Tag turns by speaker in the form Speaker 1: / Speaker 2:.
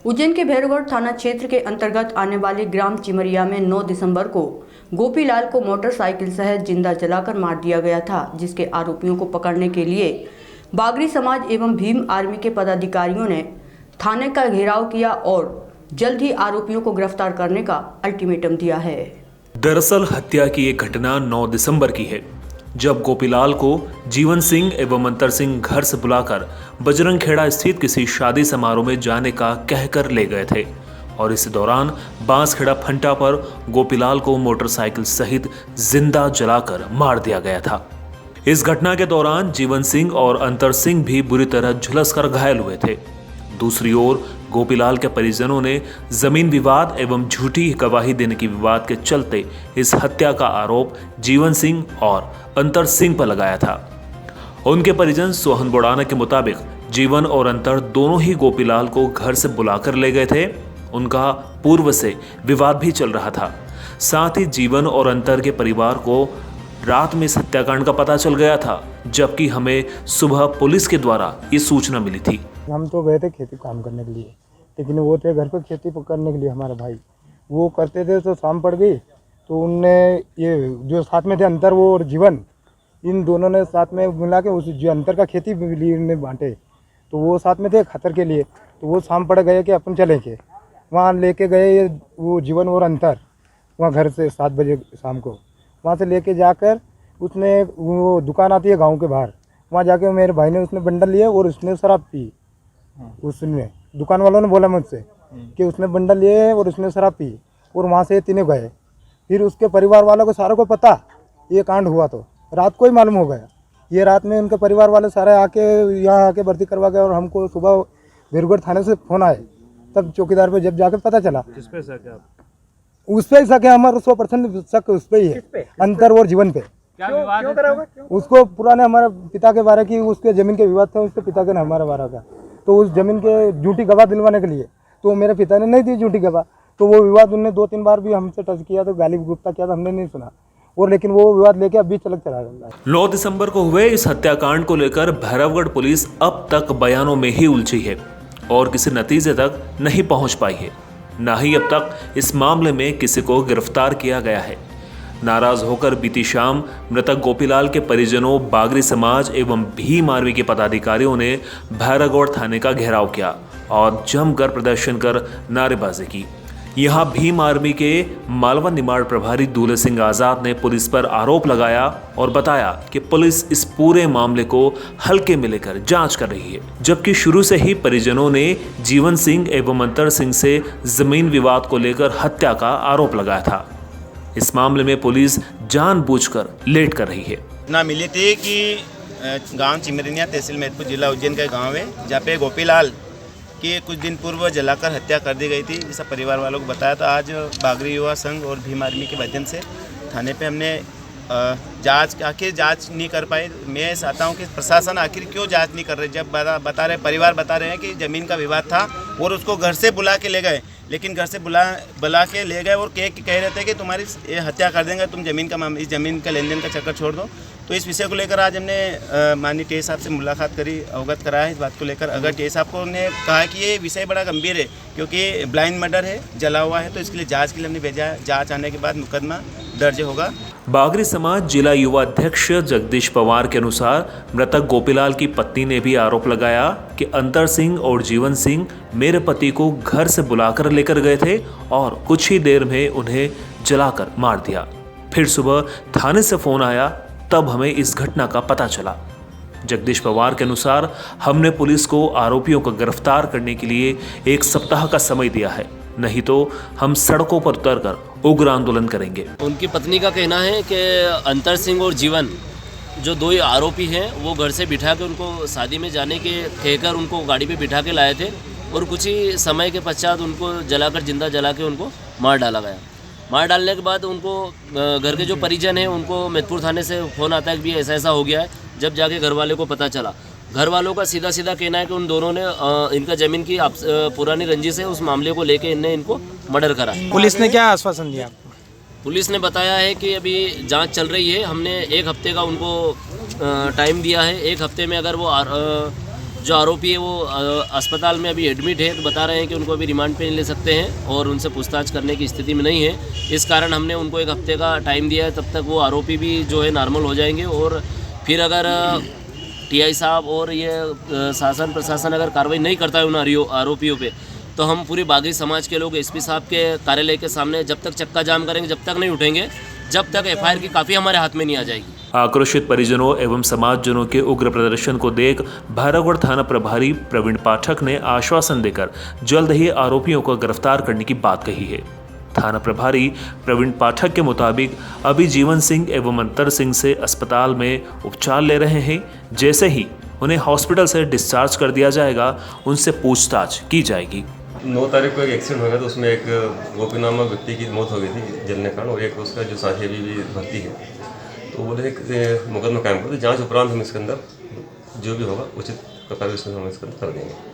Speaker 1: उज्जैन के भैरवगढ़ थाना क्षेत्र के अंतर्गत आने वाले ग्राम चिमरिया में 9 दिसंबर को गोपीलाल को मोटरसाइकिल सहित जिंदा जलाकर मार दिया गया था, जिसके आरोपियों को पकड़ने के लिए बागरी समाज एवं भीम आर्मी के पदाधिकारियों ने थाने का घेराव किया और जल्द ही आरोपियों को गिरफ्तार करने का अल्टीमेटम दिया है।
Speaker 2: दरअसल हत्या की एक घटना 9 दिसंबर की है, जब गोपीलाल को जीवन सिंह एवं अंतर सिंह घर से बुलाकर बजरंग खेड़ा स्थित किसी शादी समारोह में जाने का कहकर ले गए थे और इस दौरान बांसखेड़ा फंटा पर गोपीलाल को मोटरसाइकिल सहित जिंदा जलाकर मार दिया गया था। इस घटना के दौरान जीवन सिंह और अंतर सिंह भी बुरी तरह झुलसकर घायल हुए थे। दूसरी ओर गोपीलाल के परिजनों ने जमीन विवाद एवं झूठी गवाही देने की विवाद के चलते इस हत्या का आरोप जीवन सिंह और अंतर सिंह पर लगाया था। उनके परिजन सोहन बोड़ाना के मुताबिक जीवन और अंतर दोनों ही गोपीलाल को घर से बुलाकर ले गए थे। उनका पूर्व से विवाद भी चल रहा था। साथ ही जीवन और अंतर के परिवार को रात में इस हत्याकांड का पता चल गया था, जबकि हमें सुबह पुलिस के द्वारा ये सूचना मिली थी।
Speaker 3: हम तो गए थे खेती काम करने के लिए, लेकिन वो थे घर पे खेती करने के लिए। हमारे भाई वो करते थे, तो शाम पड़ गई तो उनने ये जो साथ में थे अंतर वो और जीवन, इन दोनों ने साथ में मिला के उस जो अंतर का खेती ने बांटे। तो वो साथ में थे खतर के लिए, तो वो शाम पड़ गए कि अपन चलेंगे। वहाँ लेके गए वो जीवन और अंतर, वहाँ घर से 7 बजे शाम को वहाँ से लेके जाकर उसने वो दुकान आती है गांव के बाहर, वहाँ जाके मेरे भाई ने उसने बंडल लिए और उसने शराब पी। उसने दुकान वालों ने बोला मुझसे कि उसने बंडल लिए और उसने शराब पी और वहाँ से तीनों गए। फिर उसके परिवार वालों को सारों को पता ये कांड हुआ, तो रात को ही मालूम हो गया। ये रात में उनके परिवार वाले सारे आके यहाँ आके भर्ती करवा गए और हमको सुबह भैरवगढ़ थाने से फ़ोन आए, तब चौकीदार पे जब जाकर पता चला।
Speaker 4: किस पे शक है?
Speaker 3: उस पे ही शक है, हमारा 100% शक उस पे ही है, अंतर और जीवन पे।
Speaker 4: क्या विवाद है?
Speaker 3: उसको पुराने हमारे पिता के बारे की, उसके जमीन के विवाद थे उसके पिता के हमारे बारे का। तो उस जमीन के झूठी गवाह दिलवाने के लिए तो मेरे पिता ने नहीं दी झूठी गवाह, तो वो विवाद उनने 2-3 बार भी हमसे टच किया, तो गाली गुप्ता किया, तो हमने नहीं सुना। और लेकिन वो विवाद लेके अभी चलक चला रहा है।
Speaker 2: 9 दिसंबर को हुए इस हत्याकांड को लेकर भैरवगढ़ पुलिस अब तक बयानों में ही उलझी है और किसी नतीजे तक नहीं पहुंच पाई है। न ही अब तक इस मामले में किसी को गिरफ्तार किया गया है। नाराज होकर बीती शाम मृतक गोपीलाल के परिजनों, बागरी समाज एवं भीम आर्मी के पदाधिकारियों ने भैरवगढ़ थाने का घेराव किया और जमकर प्रदर्शन कर नारेबाजी की। यहां भीम आर्मी के मालवा निमाड़ प्रभारी दूल्हे सिंह आजाद ने पुलिस पर आरोप लगाया और बताया कि पुलिस इस पूरे मामले को हल्के में लेकर जांच कर रही है, जबकि शुरू से ही परिजनों ने जीवन सिंह एवं अंतर सिंह से जमीन विवाद को लेकर हत्या का आरोप लगाया था। इस मामले में पुलिस जानबूझकर लेट कर रही है।
Speaker 5: ना मिली थी कि गांव चिमरिया तहसील मैदपुर जिला उज्जैन का गांव है, जहाँ पे गोपीलाल की कुछ दिन पूर्व जलाकर हत्या कर दी गई थी, जैसा परिवार वालों को बताया। तो आज बागरी युवा संघ और भीम आर्मी के माध्यम से थाने पे हमने आखिर जांच नहीं कर पाए। मैं चाहता हूँ कि प्रशासन आखिर क्यों जांच नहीं कर रहे, जब परिवार बता रहे हैं कि ज़मीन का विवाद था और उसको घर से बुला के ले गए, लेकिन घर से बुला के ले गए और कह रहे थे कि तुम्हारी हत्या कर देंगे, तुम इस ज़मीन का लेन देन का चक्कर छोड़ दो। तो इस विषय को लेकर आज हमने माननीय टीए साहब से मुलाकात करी, अवगत कराया इस बात को लेकर। अगर टीए साहब को ने कहा कि ये विषय बड़ा गंभीर है, क्योंकि ब्लाइंड मर्डर है, जला हुआ है, तो इसके लिए जांच के लिए हमने भेजा है। जांच आने के बाद मुकदमा दर्ज होगा।
Speaker 2: बागरी समाज जिला युवा अध्यक्ष जगदीश पवार के अनुसार मृतक गोपीलाल की पत्नी ने भी आरोप लगाया कि अंतर सिंह और जीवन सिंह मेरे पति को घर से बुलाकर लेकर गए थे और कुछ ही देर में उन्हें जलाकर मार दिया। फिर सुबह थाने से फोन आया, तब हमें इस घटना का पता चला। जगदीश पवार के अनुसार हमने पुलिस को आरोपियों को गिरफ्तार करने के लिए 1 सप्ताह का समय दिया है, नहीं तो हम सड़कों पर उतरकर उग्र आंदोलन करेंगे।
Speaker 6: उनकी पत्नी का कहना है कि अंतर सिंह और जीवन जो 2 आरोपी हैं, वो घर से बिठा के उनको शादी में जाने के कहकर उनको गाड़ी पे बिठा के लाए थे और कुछ ही समय के पश्चात उनको जिंदा जला के उनको मार डाला गया। मार डालने के बाद उनको घर के जो परिजन हैं उनको मैदपुर थाने से फ़ोन आता है कि ऐसा ऐसा हो गया है। जब जाके घर वाले को पता चला, घर वालों का सीधा कहना है कि उन दोनों ने इनका ज़मीन की पुरानी रंजिश है, उस मामले को लेके इनको मर्डर करा।
Speaker 4: पुलिस ने क्या आश्वासन दिया आपको?
Speaker 6: पुलिस ने बताया है कि अभी जांच चल रही है। हमने 1 हफ्ते का उनको टाइम दिया है। 1 हफ्ते में अगर वो जो आरोपी है वो अस्पताल में अभी एडमिट है, तो बता रहे हैं कि उनको अभी रिमांड पे नहीं ले सकते हैं और उनसे पूछताछ करने की स्थिति में नहीं है। इस कारण हमने उनको 1 हफ्ते का टाइम दिया है, तब तक वो आरोपी भी जो है नॉर्मल हो जाएंगे और फिर अगर टीआई साहब और ये शासन प्रशासन अगर कार्रवाई नहीं करता है उन आरोपियों पे, तो हम पूरे बागी समाज के लोग एसपी साहब के कार्यालय के सामने जब तक चक्का जाम करेंगे, जब तक नहीं उठेंगे, जब तक एफआईआर की काफ़ी हमारे हाथ में नहीं आ जाएगी।
Speaker 2: आक्रोशित परिजनों एवं समाजजनों के उग्र प्रदर्शन को देख भैरवगढ़ थाना प्रभारी प्रवीण पाठक ने आश्वासन देकर जल्द ही आरोपियों को गिरफ्तार करने की बात कही है। थाना प्रभारी प्रवीण पाठक के मुताबिक अभी जीवन सिंह एवं अंतर सिंह से अस्पताल में उपचार ले रहे हैं। जैसे ही उन्हें हॉस्पिटल से डिस्चार्ज कर दिया जाएगा, उनसे पूछताछ की जाएगी।
Speaker 7: 9 तारीख को एक एक्सीडेंट हो गया, तो उसमें एक गोपी नामक व्यक्ति की मौत हो गई थी जलने का, और एक उसका जो साथी अभी भी भर्ती है। तो बोले एक मुकदमा कायम कर दो, जाँच उपरांत हम इसके अंदर जो भी होगा उचित प्रकार से हम इसके अंदर कर देंगे।